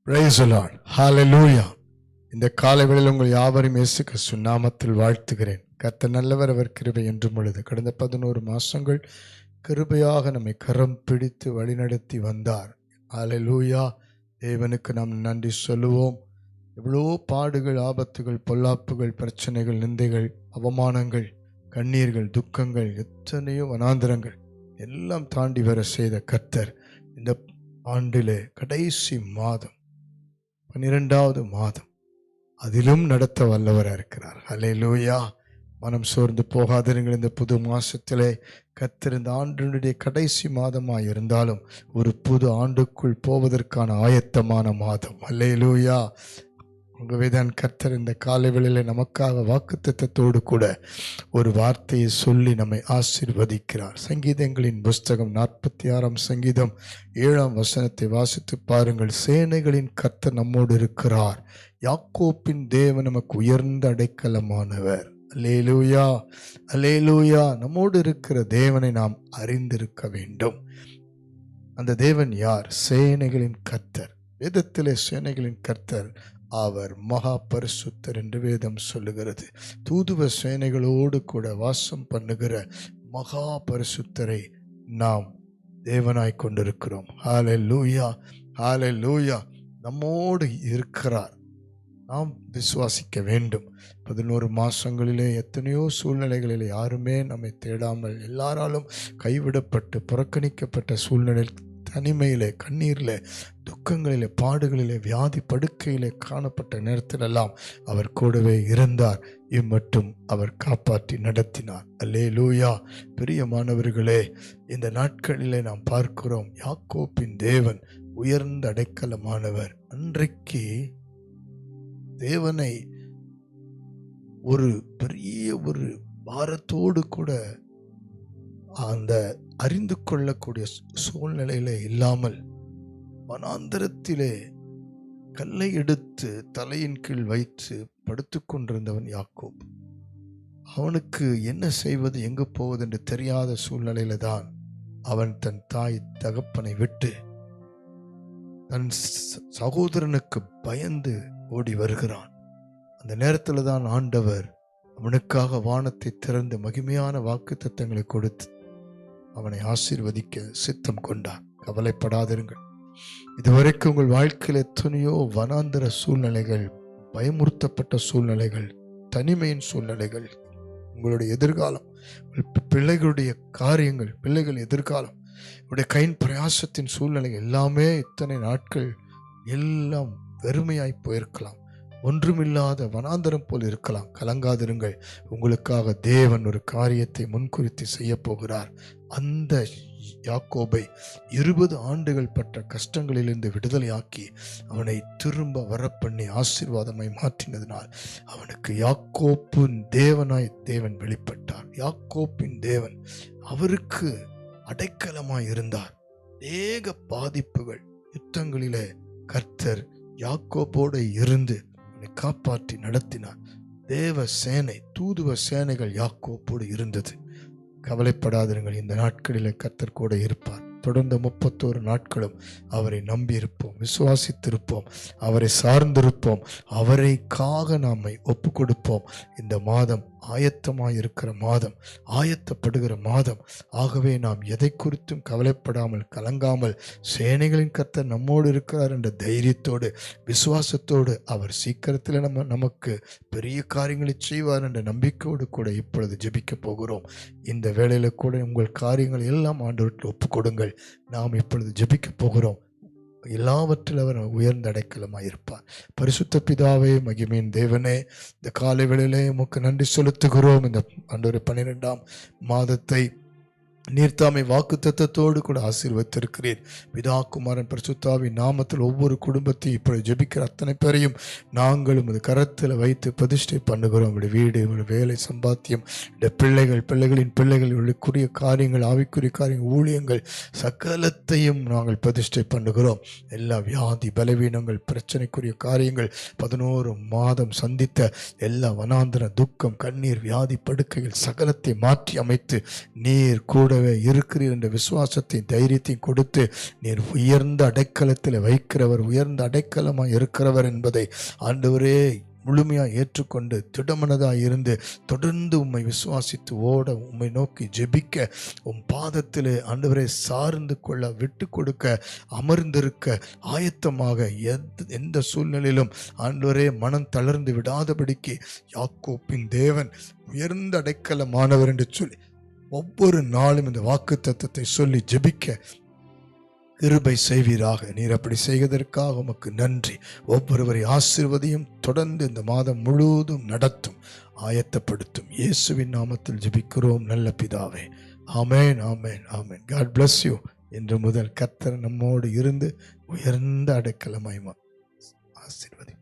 Praise the Lord. Hallelujah. இந்த காலை வேளையில் உங்கள் யாவரையும் இயேசு கிறிஸ்து நாமத்தில் வாழ்த்துகிறேன். கர்த்தர் நல்லவர், அவர் கிருபை என்றும் உள்ளது. கடந்த 11 மாசங்கள் கிருபையாக நம்மை கரம் பிடித்து வழிநடத்தி வந்தார். ஹல்லேலூயா. தேவனுக்கு நாம் நன்றி சொல்லுவோம். எவ்வளோ பாடுகள், ஆபத்துகள், பொல்லாப்புகள், பிரச்சனைகள், நிந்தைகள், அவமானங்கள், கண்ணீர்கள், துக்கங்கள், எத்தனையோ வனாந்திரங்கள் எல்லாம் தாண்டி வர செய்த கர்த்தர் இந்த ஆண்டிலே கடைசி மாதம் 12வது மாதம் அதிலும் நடத்த வல்லவராக இருக்கிறார். ஹல்லேலூயா. மனம் சோர்ந்து போகாதிருங்கள். இந்த புது மாசத்திலே கர்த்தர் இந்த ஆண்டினுடைய கடைசி மாதமாய் இருந்தாலும் ஒரு புது ஆண்டுக்குள் போவதற்கான ஆயத்தமான மாதம். ஹல்லேலூயா. ஆகவேதான் கர்த்தர் இந்த காலை வேளையிலே நமக்காக வாக்குத்தத்தத்தோடு கூட ஒரு வார்த்தையை சொல்லி நம்மை ஆசீர்வதிக்கிறார். சங்கீதங்களின் புஸ்தகம் 46ஆம் சங்கீதம் 7ஆம் வசனத்தை வாசித்து பாருங்கள். சேனைகளின் கர்த்தர் நம்மோடு இருக்கிறார், யாக்கோப்பின் தேவன் நமக்கு உயர்ந்த அடைக்கலமானவர். அல்லேலூயா, அல்லேலூயா. நம்மோடு இருக்கிற தேவனை நாம் அறிந்திருக்க வேண்டும். அந்த தேவன் யார்? சேனைகளின் கர்த்தர். வேதத்திலே சேனைகளின் கர்த்தர் அவர் மகா பரிசுத்தர் என்று வேதம் சொல்லுகிறது. தூதுவ சேனைகளோடு கூட வாசம் பண்ணுகிற மகா பரிசுத்தரை நாம் தேவனாய் கொண்டிருக்கிறோம். ஹல்லேலூயா, ஹல்லேலூயா. நம்மோடு இருக்கிறார். நாம் விசுவாசிக்க வேண்டும். 11 மாசங்களிலே எத்தனையோ சூழ்நிலைகளிலே யாருமே நம்மை தேடாமல், எல்லாராலும் கைவிடப்பட்டு புறக்கணிக்கப்பட்ட சூழ்நிலை, தனிமையிலே, கண்ணீரிலே, துக்கங்களிலே, பாடுகளிலே, வியாதி படுக்கையிலே காணப்பட்ட நேரத்திலெல்லாம் அவர் கூடவே இருந்தார். இம்மட்டும் அவர் காப்பாற்றி நடத்தினார். அல்லேலூயா. பிரியமானவர்களே, இந்த நாட்களிலே நாம் பார்க்கிறோம், யாக்கோப்பின் தேவன் உயர்ந்த அடைக்கலமானவர். அன்றைக்கு தேவனை ஒரு பெரிய ஒரு பாரத்தோடு கூட அந்த அறிந்து கொள்ளக்கூடிய சூழ்நிலையிலே இல்லாமல் வனாந்தரத்திலே கல்லை எடுத்து தலையின் கீழ் வைத்து படுத்து கொண்டிருந்தவன் யாக்கோப். அவனுக்கு என்ன செய்வது, எங்கு போவது என்று தெரியாத சூழ்நிலையில தான் அவன் தன் தாய் தகப்பனை விட்டு தன் சகோதரனுக்கு பயந்து ஓடி வருகிறான். அந்த நேரத்தில் தான் ஆண்டவர் அவனுக்காக வானத்தை திறந்து மகிமையான வாக்குத்தத்தங்களை கொடுத்து அவனை ஆசீர்வதிக்க சித்தம் கொண்டார். கவலைப்படாதிருங்கள். இதுவரைக்கும் உங்கள் வாழ்க்கையில் எத்தனையோ வனாந்தர சூழ்நிலைகள், பயமுறுத்தப்பட்ட சூழ்நிலைகள், தனிமையின் சூழ்நிலைகள், உங்களுடைய எதிர்காலம், பிள்ளைகளுடைய காரியங்கள், பிள்ளைகள் எதிர்காலம், உங்களுடைய கையின் பிரயாசத்தின் சூழ்நிலை எல்லாமே இத்தனை நாட்கள் எல்லாம் வெறுமையாய் போயிருக்கலாம். ஒன்றுமில்லாத வனாந்தரம் போல் இருக்கலாம். கலங்காதிருங்கள். உங்களுக்காக தேவன் ஒரு காரியத்தை முன்குறித்து செய்ய போகிறார். அந்த யாக்கோபை 20 ஆண்டுகள் பட்ட கஷ்டங்களிலிருந்து விடுதலையாக்கி அவனை திரும்ப வரப்பண்ணி ஆசீர்வாதமாய் மாற்றினதினால் அவனுக்கு யாக்கோப்பின் தேவனாய் தேவன் வெளிப்பட்டார். யாக்கோப்பின் தேவன் அவருக்கு அடைக்கலமாய் இருந்தார். அநேக பாதிப்புகள், யுத்தங்களிலே கர்த்தர் யாக்கோபோடு இருந்து அவனை காப்பாற்றி நடத்தினார். தேவ சேனை, தூதுவ சேனைகள் யாக்கோபோடு இருந்தது. கவலைப்படாதிருங்கள். இந்த நாட்களிலே கர்த்தர் கூட இருப்பார். தொடர்ந்து 31 நாட்களும் அவரை நம்பி இருப்போம், விசுவாசித்திருப்போம், அவரை சார்ந்திருப்போம், அவரைக்காக நாமை ஒப்பு கொடுப்போம். இந்த மாதம் ஆயத்தமாயிருக்கிற மாதம், ஆயத்தப்படுகிற மாதம். ஆகவே நாம் எதை குறித்தும் கவலைப்படாமல், கலங்காமல், சேனைகளின் கர்த்தர் நம்மோடு இருக்கிறார் என்ற தைரியத்தோடு, விசுவாசத்தோடு, அவர் சீக்கிரத்தில் நமக்கு பெரிய காரியங்களை செய்வார் என்ற நம்பிக்கையோடு கூட இப்பொழுது ஜெபிக்க போகிறோம். இந்த வேளையில கூட உங்கள் காரியங்கள் எல்லாம் ஆண்டவருக்கு ஒப்பு கொடுங்கள். நாம் இப்பொழுது ஜெபிக்க போகிறோம். எல்லாவற்றில் அவர் உயர்ந்த அடைக்கலமாயிருப்பார். பரிசுத்த பிதாவே, மகிமையின் தேவனே, இந்த காலை வேளையிலே உமக்கு நன்றி செலுத்துகிறோம். இந்த 12ஆம் மாதத்தை நீர்த்தாமை வாக்குத்தத்தத்தோடு கூட ஆசீர்வதித்திருக்கிறீர். பிதா, குமாரன், பரிசுத்தாவின் நாமத்தில் ஒவ்வொரு குடும்பத்தையும் இப்பொழுது ஜெபிக்கிற அத்தனை பேரையும் நாங்கள் உமது கரத்தில் வைத்து பிரதிஷ்டை பண்ணுகிறோம். உடைய வீடு, உடைய வேலை, சம்பாத்தியம், உடைய பிள்ளைகள், பிள்ளைகளின் பிள்ளைகள், உங்களுக்குரிய காரியங்கள், ஆவிக்குரிய காரியங்கள், ஊழியங்கள் சகலத்தையும் நாங்கள் பிரதிஷ்டை பண்ணுகிறோம். எல்லா வியாதி, பலவீனங்கள், பிரச்சனைக்குரிய காரியங்கள், 11 மாதம் சந்தித்த எல்லா வனாந்தர துக்கம், கண்ணீர், வியாதி படுக்கைகள் சகலத்தை மாற்றி அமைத்து நீர் கூட கூடவே இருக்கிறீர் என்ற விசுவாசத்தையும் தைரியத்தையும் கொடுத்து நீர் உயர்ந்த அடைக்கலத்தில் வைக்கிறவர், உயர்ந்த அடைக்கலமாக இருக்கிறவர் என்பதை ஆண்டவரே முழுமையாக ஏற்றுக்கொண்டு திடமனதாக இருந்து தொடர்ந்து உம்மை விசுவாசித்து ஓட, உம்மை நோக்கி ஜெபிக்க, உம் பாதத்திலே ஆண்டவரை சார்ந்து கொள்ள, விட்டு கொடுக்க, அமர்ந்திருக்க ஆயத்தமாக எந்த சூழ்நிலையிலும் ஆண்டவரே மனம் தளர்ந்து விடாதபடிக்கு யாக்கோப்பின் தேவன் உயர்ந்த அடைக்கலமானவர் என்று சொல்லி ஒவ்வொரு நாளும் இந்த வாக்கு தத்தத்தை சொல்லி ஜெபிக்க கிருபை செய்வீராக. நீர் அப்படி செய்வதற்காக உமக்கு நன்றி. ஒவ்வொருவரை ஆசீர்வதியும், தொடர்ந்து இந்த மாதம் முழுவதும் நடத்தும், ஆயத்தப்படுத்தும். இயேசுவின் நாமத்தில் ஜெபிக்கிறோம் நல்ல பிதாவே. ஆமென், ஆமென், ஆமென். God bless you. இன்று முதல் கர்த்தர் நம்மோடு இருந்து உயர்ந்த அடைக்கலமாய் ஆசீர்வதி.